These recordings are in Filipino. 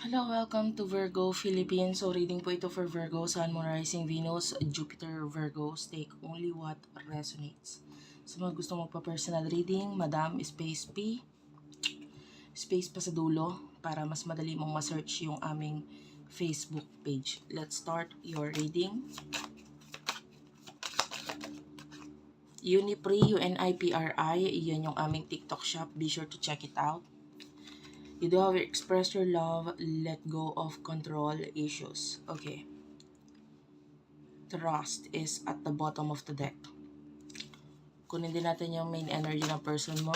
Hello, welcome to Virgo Philippines. So, reading po ito for Virgo, Sun, Moon, Rising, Venus, Jupiter, Virgo. Take only what resonates. Sa mga gusto magpa-personal reading, Madam, space P, space pa sa dulo para mas madali mong ma-search yung aming Facebook page. Let's start your reading. Unipri, UNIPRI, yan yung aming TikTok shop. Be sure to check it out. You do have to express your love, let go of control issues. Okay. Trust is at the bottom of the deck. Kunin din natin yung main energy ng person mo.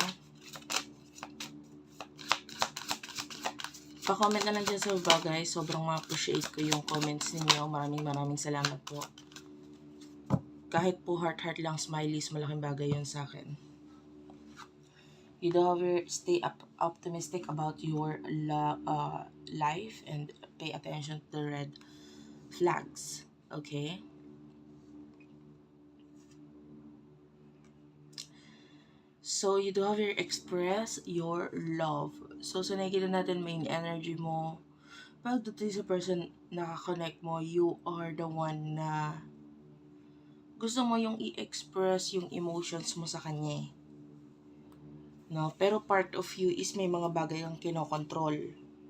Pa-comment na lang dyan sa baba guys. Sobrang ma-appreciate ko yung comments ninyo. Maraming salamat po. Kahit po heart lang smileys, malaking bagay yun sa akin. You do have to stay optimistic about your life and pay attention to the red flags. Okay? So, you do have to express your love. So, sa nakikita natin main energy mo, pagdating sa person nakakonect mo, you are the one na gusto mo yung i-express yung emotions mo sa kanya. No? Pero part of you is may mga bagay kang kinokontrol,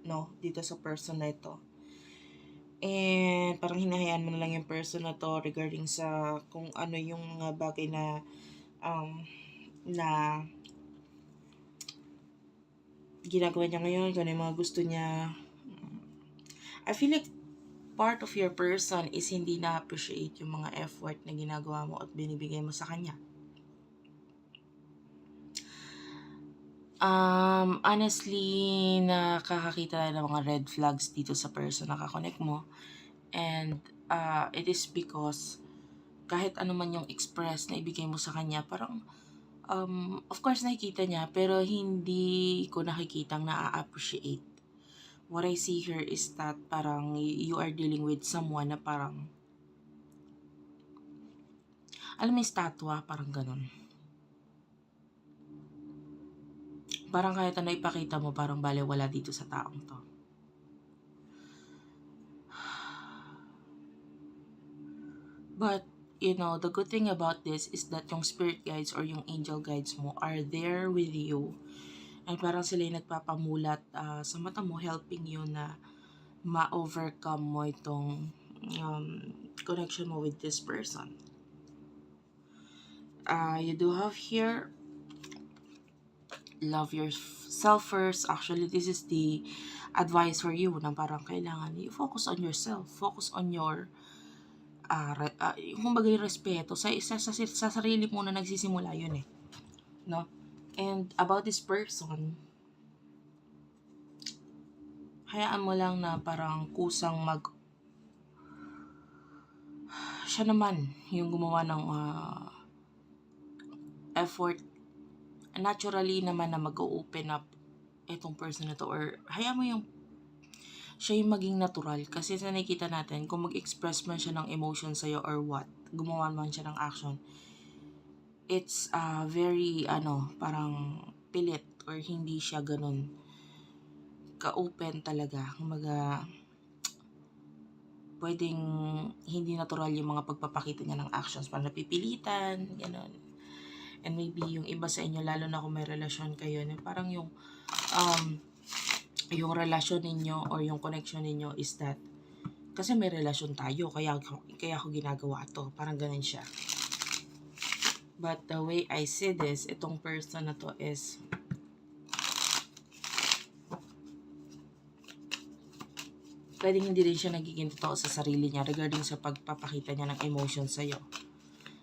no? Dito sa person na ito. And parang hinahayaan mo na lang yung person na to regarding sa kung ano yung mga bagay na na ginagawa niya ngayon, kung ano yung mga gusto niya. I feel like part of your person is hindi na-appreciate yung mga effort na ginagawa mo at binibigay mo sa kanya. Honestly, nakakakita ng mga red flags dito sa person na kakonect mo. And it is because kahit ano man yung express na ibigay mo sa kanya, parang of course nakikita niya, pero hindi ko nakikitang na-appreciate. What I see here is that parang you are dealing with someone na parang alam mo yung statwa, parang ganun. Parang kahit ano ipakita mo, parang balewala dito sa taong to. But, you know, the good thing about this is that yung spirit guides or yung angel guides mo are there with you. And parang sila yung nagpapamulat sa mata mo, helping you na ma-overcome mo itong connection mo with this person. You do have here love yourself first. Actually, this is the advice for you na parang kailangan you focus on yourself. Focus on your yung bagay respeto. Sa sarili mo na nagsisimula yun eh. No? And about this person, hayaan mo lang na parang kusang siya naman yung gumawa ng effort naturally naman na mag-open up itong person na to, or hayaan mo yung siya yung maging natural. Kasi sa nakikita natin, kung mag-express man siya ng emotion sa'yo or what, gumawa man siya ng action, it's very, parang pilit or hindi siya ganun ka-open talaga. Kumaga, pwedeng hindi natural yung mga pagpapakita niya ng actions, parang napipilitan, ganun. And maybe yung iba sa inyo, lalo na kung may relasyon kayo, parang yung relasyon ninyo or yung connection ninyo is that kasi may relasyon tayo, kaya ako ginagawa to. Parang ganun siya. But the way I see this, itong person na to is pwedeng hindi rin siya nagiging totoo sa sarili niya regarding sa pagpapakita niya ng emotion sa'yo.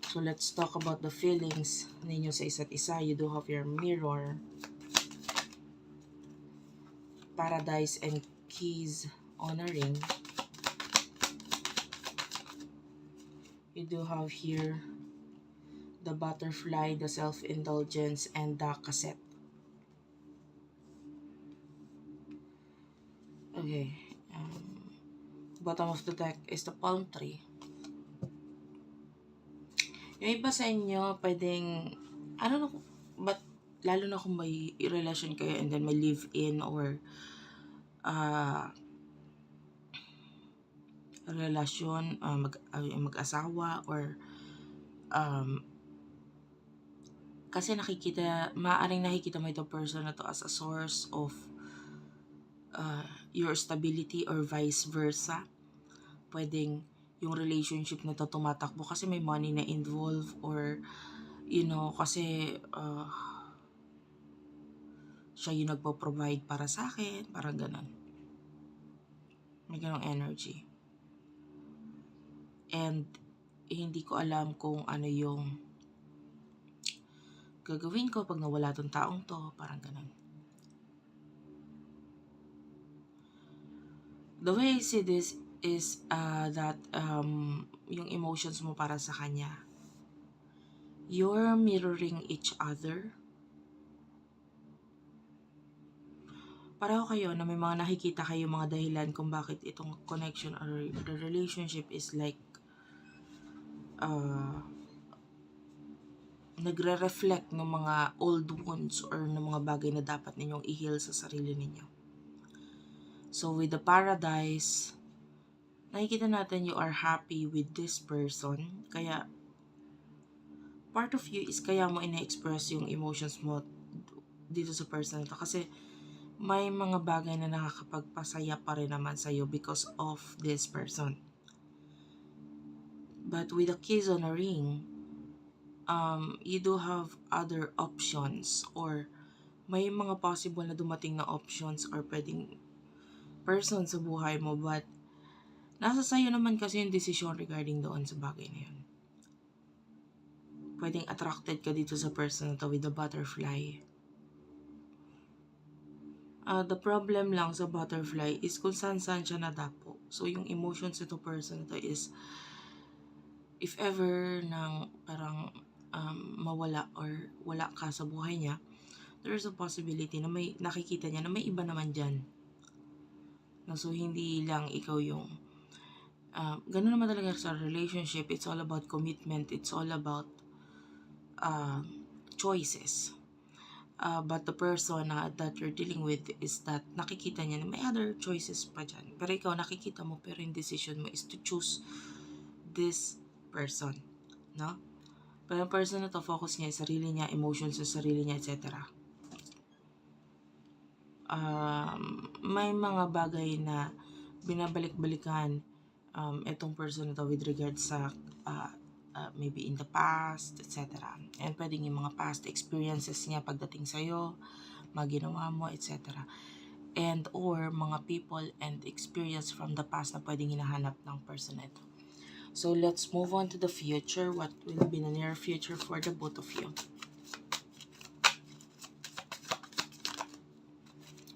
So let's talk about the feelings ninyo sa isa't isa. You do have your mirror, paradise, and keys on a ring. You do have here the butterfly, the self-indulgence, and the cassette. Okay. Bottom of the deck is the palm tree. Yung iba sa inyo, pwedeng, I don't know, but lalo na kung may relasyon kayo and then may live-in or relasyon, mag-asawa, or um, kasi maaaring nakikita mo itong person na to as a source of your stability or vice versa. Pwedeng yung relationship na to tumatakbo kasi may money na involved, or kasi siya yung nagpo-provide para sa akin, parang ganun. May ganung energy. And hindi ko alam kung ano yung gagawin ko pag nawala tong taong to, parang ganun. The way I see this is that yung emotions mo para sa kanya, you're mirroring each other. Pareho kayo na may mga nakikita kayo mga dahilan kung bakit itong connection or the relationship is like nagre-reflect ng mga old wounds or ng mga bagay na dapat ninyong i-heal sa sarili ninyo. So with the Paradise, nakikita natin you are happy with this person. Kaya part of you is kaya mo ina-express yung emotions mo dito sa person na to. Kasi may mga bagay na nakakapagpasaya pa rin naman sa'yo because of this person. But with a kiss on a ring, you do have other options, or may mga possible na dumating na options or pwedeng person sa buhay mo, but nasa sa'yo naman kasi yung decision regarding doon sa bagay na yun. Pwedeng attracted ka dito sa person na to with the butterfly. The problem lang sa butterfly is kung saan siya nadapo. So, yung emotions nito person to is, if ever nang parang mawala or wala ka sa buhay niya, there's a possibility na may nakikita niya na may iba naman dyan. So, hindi lang ikaw yung ganun naman talaga sa relationship. It's all about commitment. It's all about choices. But the person that you're dealing with is that nakikita niya na may other choices pa dyan. Pero ikaw nakikita mo, pero yung decision mo is to choose this person. No? Pero yung person na to, focus niya sa sarili niya, emotions sa sarili niya, etc. May mga bagay na binabalik-balikan itong person na to with regards sa maybe in the past, etc. And pwedeng yung mga past experiences niya pagdating sa'yo, mga ginawa mo, etc. And or mga people and experience from the past na pwedeng hinahanap ng person na ito. So let's move on to the future. What will be the near future for the both of you?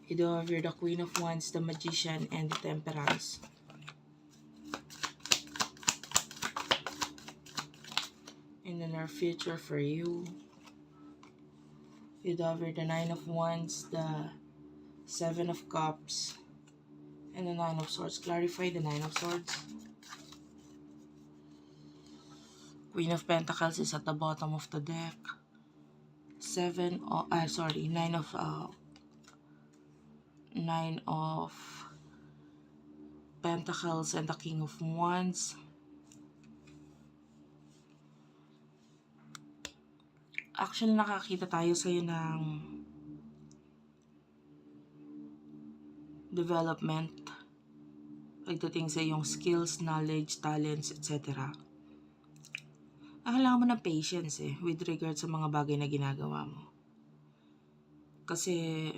You do have the Queen of Wands, the Magician, and the Temperance. In the near future for you, you do have the Nine of Wands, the Seven of Cups, and the Nine of Swords. Clarify the Nine of Swords. Queen of Pentacles is at the bottom of the deck. Nine of Pentacles and the King of Wands. Actually, nakakita tayo sa'yo ng development pagdating sa iyong skills, knowledge, talents, etc. Kailangan mo ng patience with regard sa mga bagay na ginagawa mo. Kasi,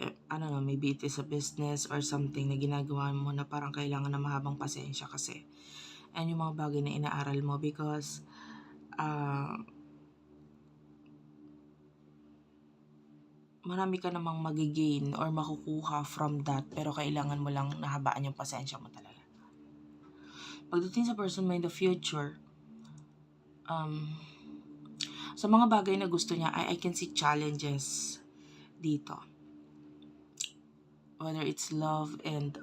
maybe it is a business or something na ginagawa mo na parang kailangan na mahabang pasensya kasi. And yung mga bagay na inaaral mo because marami ka namang magigain or makukuha from that, pero kailangan mo lang nahabaan yung pasensya mo talaga. Pagdating sa person mo in the future, sa mga bagay na gusto niya, I can see challenges dito. Whether it's love and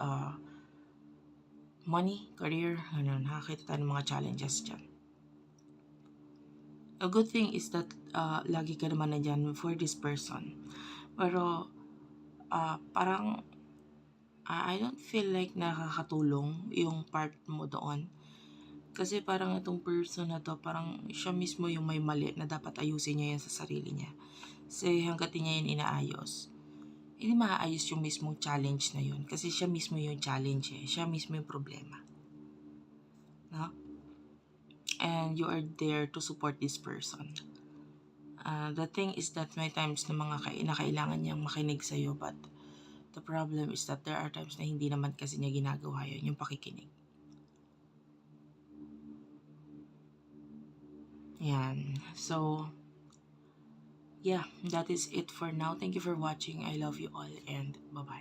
money, career, nakakita tayo ng mga challenges dyan. A good thing is that lagi ka naman na dyan for this person. Pero parang I don't feel like nakakatulong yung part mo doon. Kasi parang itong person na to, parang siya mismo yung may mali na dapat ayusin niya yan sa sarili niya. Kasi hanggat di niya yun inaayos, hindi maaayos yung mismong challenge na yun. Kasi siya mismo yung challenge eh. Siya mismo yung problema. No? And you are there to support this person. The thing is that may times na na kailangan niyang makinig sa'yo, but the problem is that there are times na hindi naman kasi niya ginagawa yun, yung pakikinig. Yan. So, yeah, that is it for now. Thank you for watching. I love you all and bye-bye.